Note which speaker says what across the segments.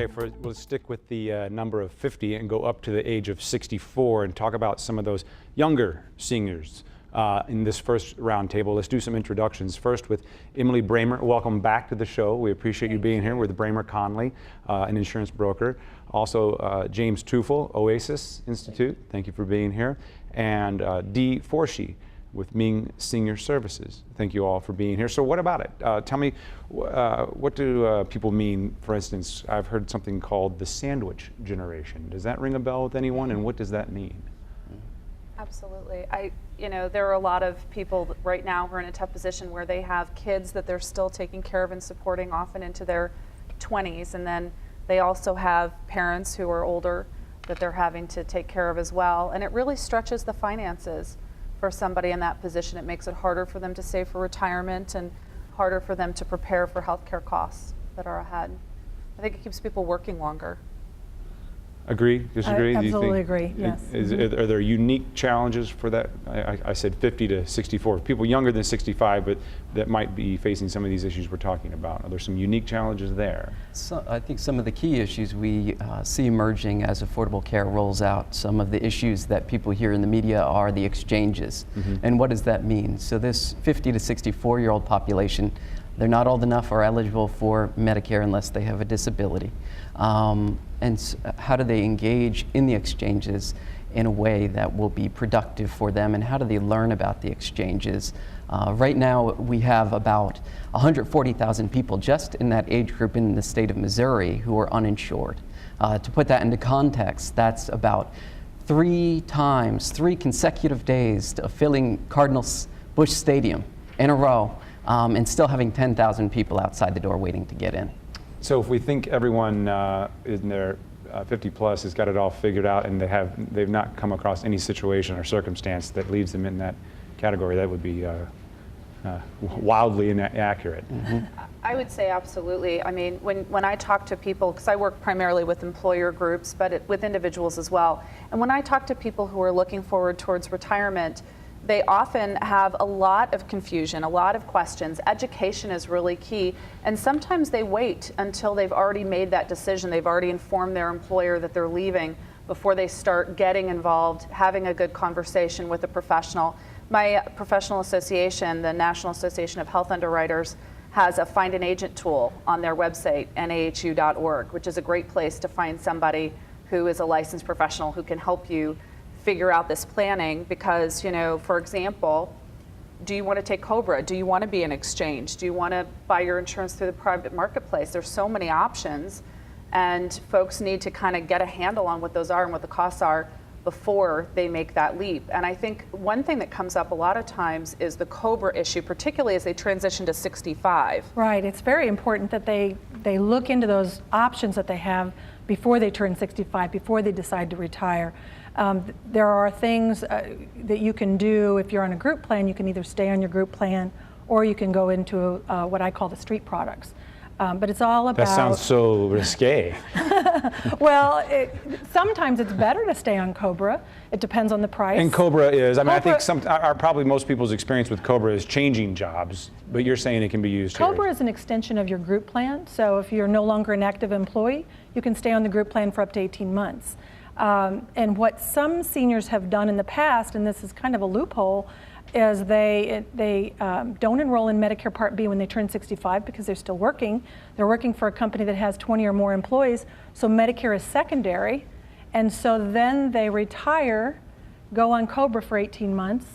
Speaker 1: Okay, we'll stick with the number of 50 and go up to the age of 64 and talk about some of those younger seniors in this first roundtable. Let's do some introductions. First with Emily Bramer. Welcome back to the show. We appreciate you being here with Bramer Conley, an insurance broker. Also James Tufel, Oasis Institute. Thank you for being here. And Dee Forshee with Ming Senior Services. Thank you all for being here. So what about it? Tell me, what do people mean? For instance, I've heard something called the sandwich generation. Does that ring a bell with anyone, and what does that mean?
Speaker 2: Absolutely. There are a lot of people right now who are in a tough position where they have kids that they're still taking care of and supporting often into their 20s, and then they also have parents who are older that they're having to take care of as well, and it really stretches the finances for somebody in that position. It makes it harder for them to save for retirement and harder for them to prepare for healthcare costs that are ahead. I think it keeps people working longer.
Speaker 1: Agree? Disagree?
Speaker 3: I absolutely agree, yes.
Speaker 1: Are there unique challenges for that? I said 50 to 64. People younger than 65, but that might be facing some of these issues we're talking about. Are there some unique challenges there?
Speaker 4: So I think some of the key issues we see emerging as affordable care rolls out, some of the issues that people hear in the media are the exchanges. And what does that mean? So this 50 to 64-year-old population, they're not old enough or eligible for Medicare unless they have a disability. And how do they engage in the exchanges in a way that will be productive for them, and how do they learn about the exchanges? Right now we have about 140,000 people just in that age group in the state of Missouri who are uninsured. To put that into context, that's about 3 consecutive days of filling Cardinal Busch Stadium in a row and still having 10,000 people outside the door waiting to get in.
Speaker 1: So if we think everyone in their 50 plus has got it all figured out and they've not come across any situation or circumstance that leaves them in that category, that would be wildly inaccurate.
Speaker 2: I would say absolutely. I mean, when I talk to people, because I work primarily with employer groups, but with individuals as well, and when I talk to people who are looking forward towards retirement, they often have a lot of confusion, a lot of questions. Education is really key, and sometimes they wait until they've already made that decision, they've already informed their employer that they're leaving before they start getting involved, having a good conversation with a professional. My professional association, the National Association of Health Underwriters, has a Find an Agent tool on their website, nahu.org, which is a great place to find somebody who is a licensed professional who can help you figure out this planning. Because, for example, do you want to take Cobra? Do you want to be an exchange? Do you want to buy your insurance through the private marketplace? There's so many options, and folks need to kind of get a handle on what those are and what the costs are before they make that leap. And I think one thing that comes up a lot of times is the Cobra issue, particularly as they transition to 65.
Speaker 3: Right, it's very important that they look into those options that they have before they turn 65, before they decide to retire. There are things that you can do if you're on a group plan. You can either stay on your group plan or you can go into what I call the street products. But it's all about...
Speaker 1: That sounds so risque.
Speaker 3: Well, sometimes it's better to stay on Cobra. It depends on the price.
Speaker 1: And Cobra is, I think probably most people's experience with Cobra is changing jobs, but you're saying it can be used here.
Speaker 3: Cobra is an extension of your group plan. So if you're no longer an active employee, you can stay on the group plan for up to 18 months. And what some seniors have done in the past, and this is kind of a loophole, is they don't enroll in Medicare Part B when they turn 65 because they're still working. They're working for a company that has 20 or more employees, so Medicare is secondary. And so then they retire, go on Cobra for 18 months,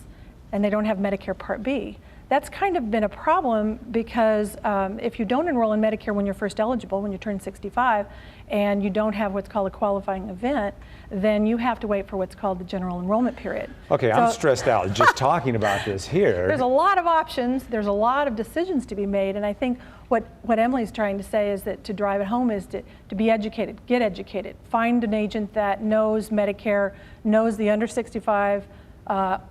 Speaker 3: and they don't have Medicare Part B. That's kind of been a problem because if you don't enroll in Medicare when you're first eligible, when you turn 65, and you don't have what's called a qualifying event, then you have to wait for what's called the general enrollment period.
Speaker 1: Okay, I'm stressed out just talking about this here.
Speaker 3: There's a lot of options, there's a lot of decisions to be made, and I think what Emily's trying to say is that to drive it home is to be educated, get educated, find an agent that knows Medicare, knows the under 65,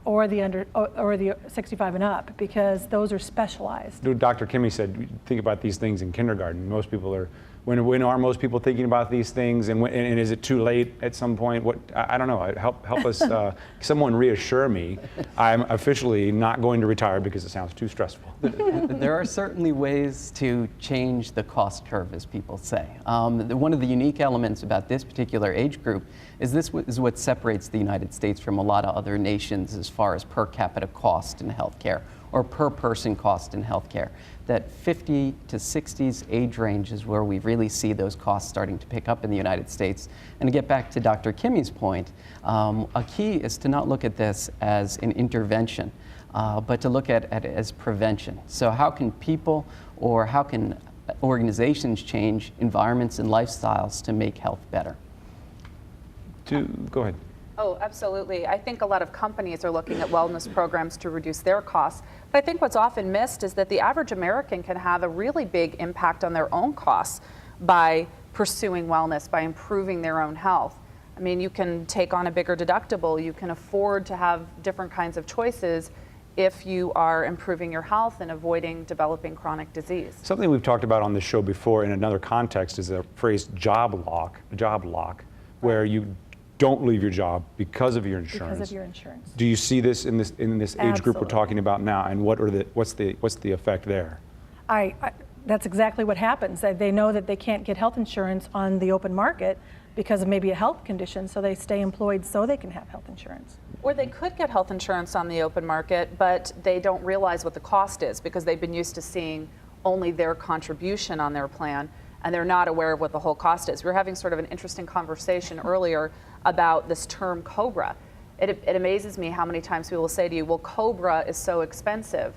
Speaker 3: or the 65 and up, because those are specialized.
Speaker 1: Dr. Kimmy said, think about these things in kindergarten. Most people are When are most people thinking about these things, and is it too late at some point? What I don't know. Help us. Someone reassure me. I'm officially not going to retire because it sounds too stressful.
Speaker 4: There are certainly ways to change the cost curve, as people say. One of the unique elements about this particular age group is this is what separates the United States from a lot of other nations as far as per capita cost in healthcare or per person cost in healthcare. That 50 to 60s age range is where we really see those costs starting to pick up in the United States. And to get back to Dr. Kimmy's point, a key is to not look at this as an intervention, but to look at it as prevention. So how can people or how can organizations change environments and lifestyles to make health better?
Speaker 1: Go ahead.
Speaker 2: Oh, absolutely. I think a lot of companies are looking at wellness programs to reduce their costs. But I think what's often missed is that the average American can have a really big impact on their own costs by pursuing wellness, by improving their own health. I mean, you can take on a bigger deductible. You can afford to have different kinds of choices if you are improving your health and avoiding developing chronic disease.
Speaker 1: Something we've talked about on this show before in another context is the phrase job lock, where you don't leave your job because of your insurance.
Speaker 3: Because of your insurance.
Speaker 1: Do you see this in this age group we're
Speaker 3: Absolutely.
Speaker 1: talking about now, and what's the effect there?
Speaker 3: That's exactly what happens. They know that they can't get health insurance on the open market because of maybe a health condition, so they stay employed so they can have health insurance.
Speaker 2: Or they could get health insurance on the open market, but they don't realize what the cost is because they've been used to seeing only their contribution on their plan, and they're not aware of what the whole cost is. We were having sort of an interesting conversation earlier about this term Cobra. It amazes me how many times people will say to you, well, Cobra is so expensive.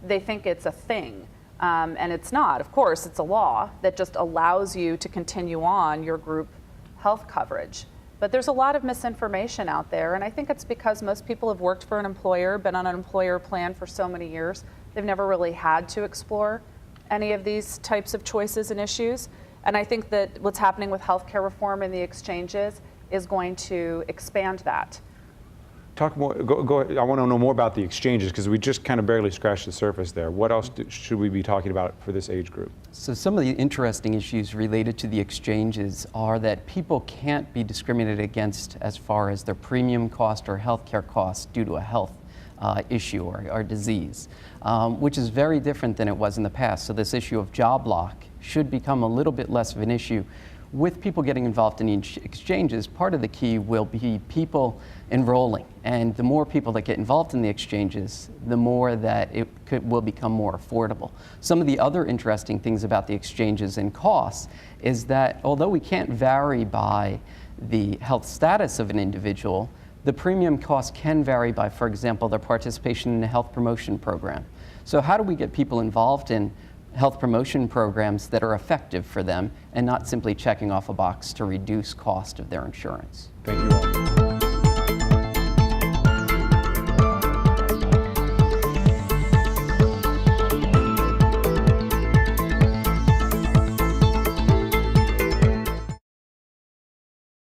Speaker 2: They think it's a thing, and it's not. Of course, it's a law that just allows you to continue on your group health coverage. But there's a lot of misinformation out there, and I think it's because most people have worked for an employer, been on an employer plan for so many years, they've never really had to explore any of these types of choices and issues. And I think that what's happening with healthcare reform in the exchanges is going to expand that.
Speaker 1: Talk more. Go. I want to know more about the exchanges because we just kind of barely scratched the surface there. What else should we be talking about for this age group?
Speaker 4: So some of the interesting issues related to the exchanges are that people can't be discriminated against as far as their premium cost or healthcare costs due to a health issue or disease, which is very different than it was in the past. So this issue of job lock should become a little bit less of an issue. With people getting involved in the exchanges, part of the key will be people enrolling. And the more people that get involved in the exchanges, the more that it will become more affordable. Some of the other interesting things about the exchanges and costs is that although we can't vary by the health status of an individual, the premium cost can vary by, for example, their participation in a health promotion program. So how do we get people involved in health promotion programs that are effective for them and not simply checking off a box to reduce cost of their insurance?
Speaker 1: Thank you all.